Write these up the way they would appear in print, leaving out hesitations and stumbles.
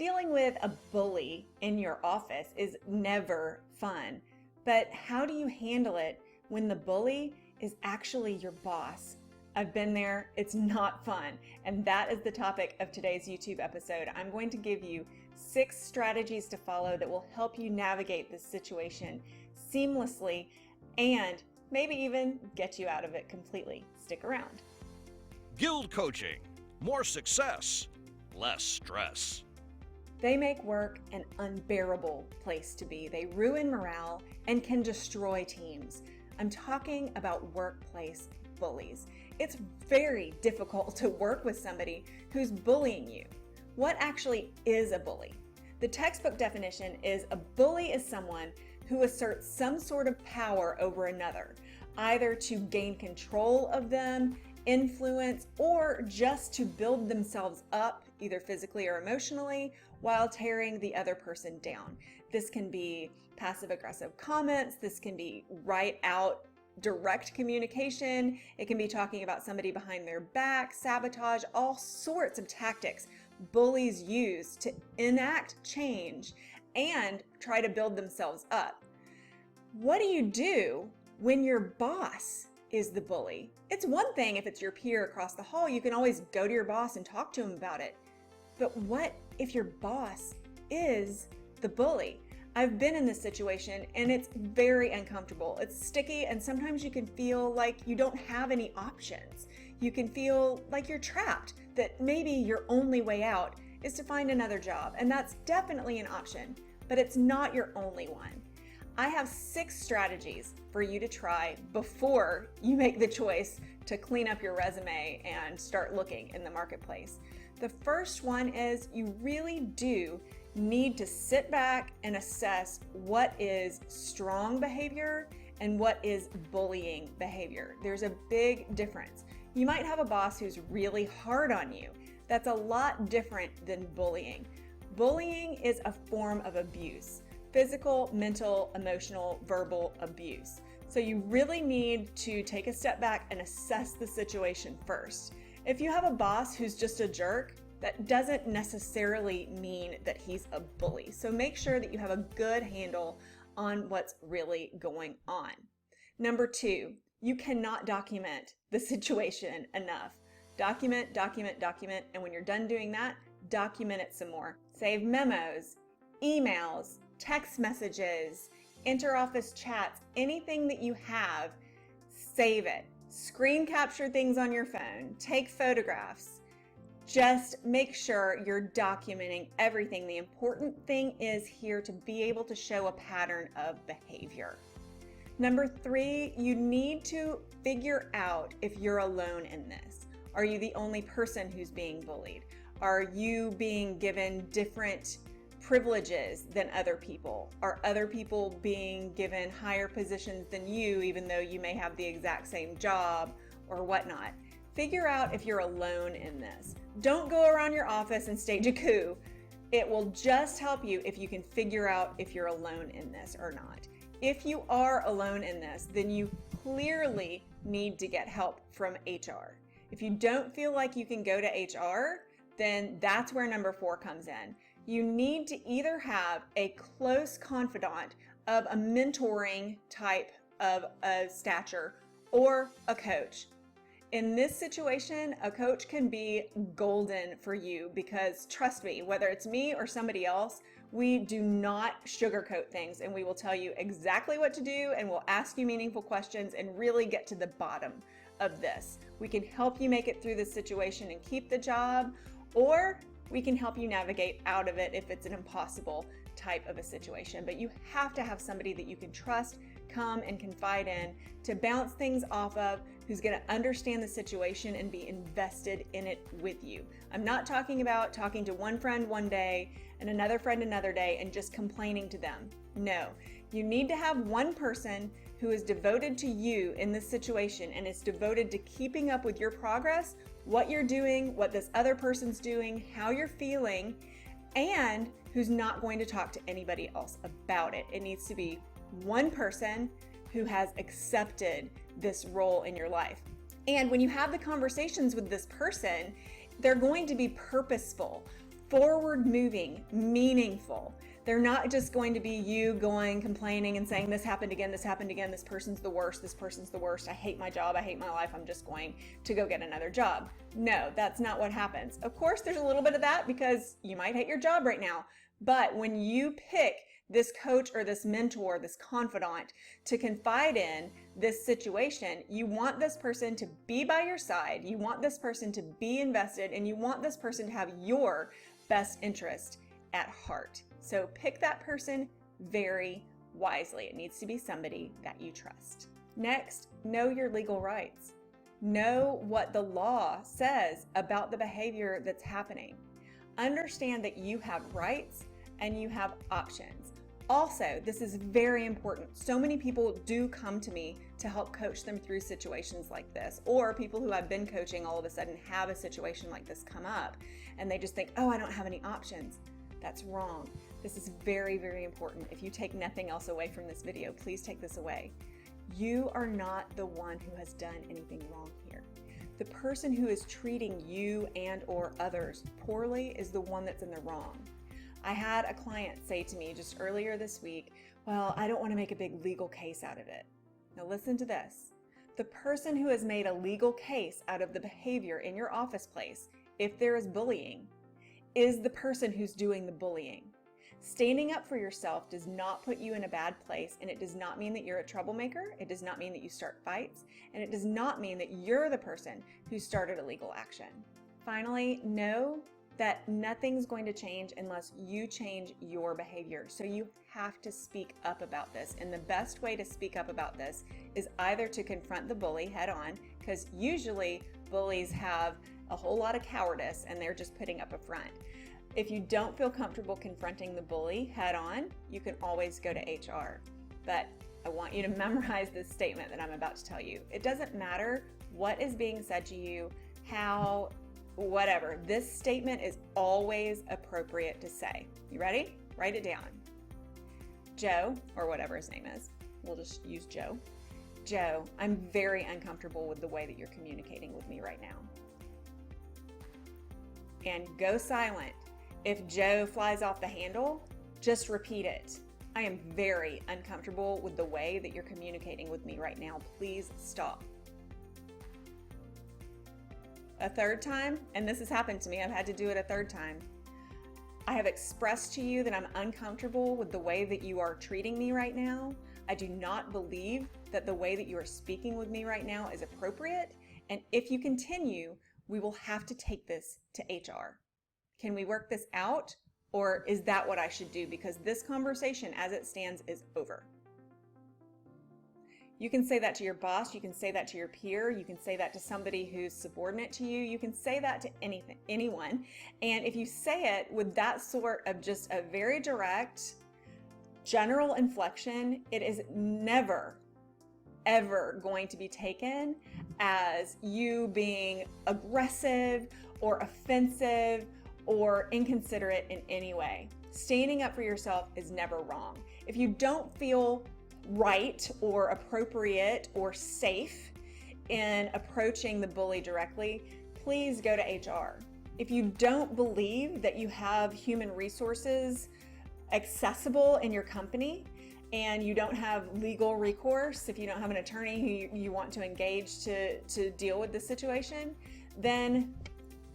Dealing with a bully in your office is never fun, but how do you handle it when the bully is actually your boss? I've been there, it's not fun, and that is the topic of today's YouTube episode. I'm going to give you 6 strategies to follow that will help you navigate this situation seamlessly and maybe even get you out of it completely. Stick around. GILD Coaching. More success, less stress. They make work an unbearable place to be. They ruin morale and can destroy teams. I'm talking about workplace bullies. It's very difficult to work with somebody who's bullying you. What actually is a bully? The textbook definition is a bully is someone who asserts some sort of power over another, either to gain control of them, influence, or just to build themselves up, either physically or emotionally, while tearing the other person down. This can be passive-aggressive comments. This can be right out direct communication. It can be talking about somebody behind their back, sabotage, all sorts of tactics bullies use to enact change and try to build themselves up. What do you do when your boss is the bully? It's one thing if it's your peer across the hall, you can always go to your boss and talk to him about it. But what if your boss is the bully? I've been in this situation and it's very uncomfortable. It's sticky and sometimes you can feel like you don't have any options. You can feel like you're trapped, that maybe your only way out is to find another job. And that's definitely an option, but it's not your only one. I have 6 strategies for you to try before you make the choice to clean up your resume and start looking in the marketplace. The first one is you really do need to sit back and assess what is strong behavior and what is bullying behavior. There's a big difference. You might have a boss who's really hard on you. That's a lot different than bullying. Bullying is a form of abuse. Physical, mental, emotional, verbal abuse. So you really need to take a step back and assess the situation first. If you have a boss who's just a jerk, that doesn't necessarily mean that he's a bully. So make sure that you have a good handle on what's really going on. Number 2, you cannot document the situation enough. Document, document, document, and when you're done doing that, document it some more. Save memos, emails, text messages, inter-office chats, anything that you have, save it. Screen capture things on your phone, take photographs. Just make sure you're documenting everything. The important thing is here to be able to show a pattern of behavior. Number 3, you need to figure out if you're alone in this. Are you the only person who's being bullied? Are you being given different privileges than other people? Are other people being given higher positions than you, even though you may have the exact same job or whatnot? Figure out if you're alone in this. Don't go around your office and stage a coup. It will just help you if you can figure out if you're alone in this or not. If you are alone in this, then you clearly need to get help from HR. If you don't feel like you can go to HR, then that's where number 4 comes in. You need to either have a close confidant of a mentoring type of a stature or a coach. In this situation, a coach can be golden for you because trust me, whether it's me or somebody else, we do not sugarcoat things and we will tell you exactly what to do and we'll ask you meaningful questions and really get to the bottom of this. We can help you make it through this situation and keep the job, or we can help you navigate out of it if it's an impossible type of a situation. But you have to have somebody that you can trust, come and confide in, to bounce things off of, who's going to understand the situation and be invested in it with you. I'm not talking about talking to one friend one day and another friend another day and just complaining to them. No, you need to have one person who is devoted to you in this situation and is devoted to keeping up with your progress, what you're doing, what this other person's doing, how you're feeling, and who's not going to talk to anybody else about it. It needs to be one person who has accepted this role in your life. And when you have the conversations with this person, they're going to be purposeful, forward moving, meaningful. They're not just going to be you going, complaining and saying, this happened again, this person's the worst, I hate my job, I hate my life, I'm just going to go get another job. No, that's not what happens. Of course, there's a little bit of that because you might hate your job right now. But when you pick this coach or this mentor, this confidant to confide in this situation, you want this person to be by your side, you want this person to be invested, and you want this person to have your best interest at heart. So pick that person very wisely. It needs to be somebody that you trust. Next, know your legal rights. Know what the law says about the behavior that's happening. Understand that you have rights and you have options. Also, this is very important. So many people do come to me to help coach them through situations like this, or people who I've been coaching all of a sudden have a situation like this come up and they just think, oh, I don't have any options. That's wrong. This is very, very important. If you take nothing else away from this video, please take this away. You are not the one who has done anything wrong here. The person who is treating you and or others poorly is the one that's in the wrong. I had a client say to me just earlier this week, well, I don't want to make a big legal case out of it. Now listen to this. The person who has made a legal case out of the behavior in your office place, if there is bullying, is the person who's doing the bullying. Standing up for yourself does not put you in a bad place, and it does not mean that you're a troublemaker. It does not mean that you start fights, and it does not mean that you're the person who started a legal action. Finally, know that nothing's going to change unless you change your behavior. So you have to speak up about this. And the best way to speak up about this is either to confront the bully head on, because usually bullies have a whole lot of cowardice and they're just putting up a front. If you don't feel comfortable confronting the bully head on, you can always go to HR. But I want you to memorize this statement that I'm about to tell you. It doesn't matter what is being said to you, how, whatever. This statement is always appropriate to say. You ready? Write it down. Joe, or whatever his name is, we'll just use Joe. Joe, I'm very uncomfortable with the way that you're communicating with me right now. And go silent. If Joe flies off the handle, just repeat it. I am very uncomfortable with the way that you're communicating with me right now. Please stop. A third time, and this has happened to me, I've had to do it a third time. I have expressed to you that I'm uncomfortable with the way that you are treating me right now. I do not believe that the way that you are speaking with me right now is appropriate. And if you continue, we will have to take this to HR. Can we work this out? Or is that what I should do? Because this conversation as it stands is over. You can say that to your boss, you can say that to your peer, you can say that to somebody who's subordinate to you, you can say that to anyone. And if you say it with that sort of just a very direct, general inflection, it is never, ever going to be taken as you being aggressive or offensive or inconsiderate in any way. Standing up for yourself is never wrong. If you don't feel right or appropriate or safe in approaching the bully directly, please go to HR. If you don't believe that you have human resources accessible in your company and you don't have legal recourse, if you don't have an attorney who you want to engage to deal with the situation, then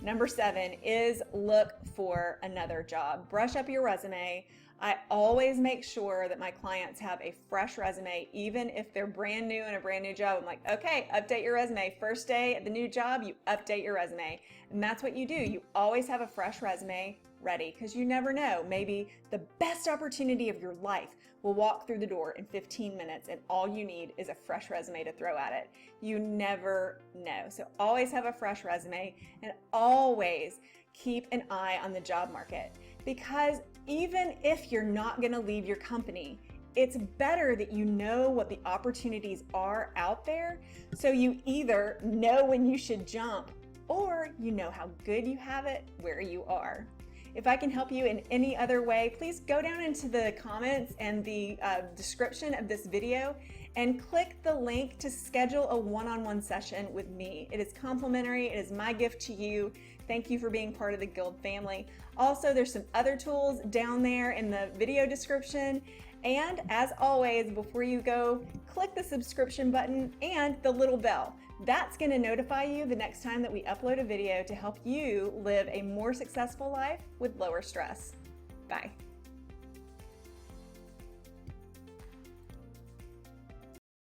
number 7 is look for another job. Brush up your resume. I always make sure that my clients have a fresh resume, even if they're brand new in a brand new job. I'm like, okay, update your resume. First day at the new job, you update your resume. And that's what you do. You always have a fresh resume ready because you never know. Maybe the best opportunity of your life will walk through the door in 15 minutes and all you need is a fresh resume to throw at it. You never know. So always have a fresh resume and always keep an eye on the job market, because even if you're not going to leave your company, it's better that you know what the opportunities are out there so you either know when you should jump or you know how good you have it where you are. If I can help you in any other way, please go down into the comments and the description of this video and click the link to schedule a one-on-one session with me. It is complimentary. It is my gift to you. Thank you for being part of the GILD family. Also, there's some other tools down there in the video description. And as always, before you go, click the subscription button and the little bell. That's going to notify you the next time that we upload a video to help you live a more successful life with lower stress. Bye.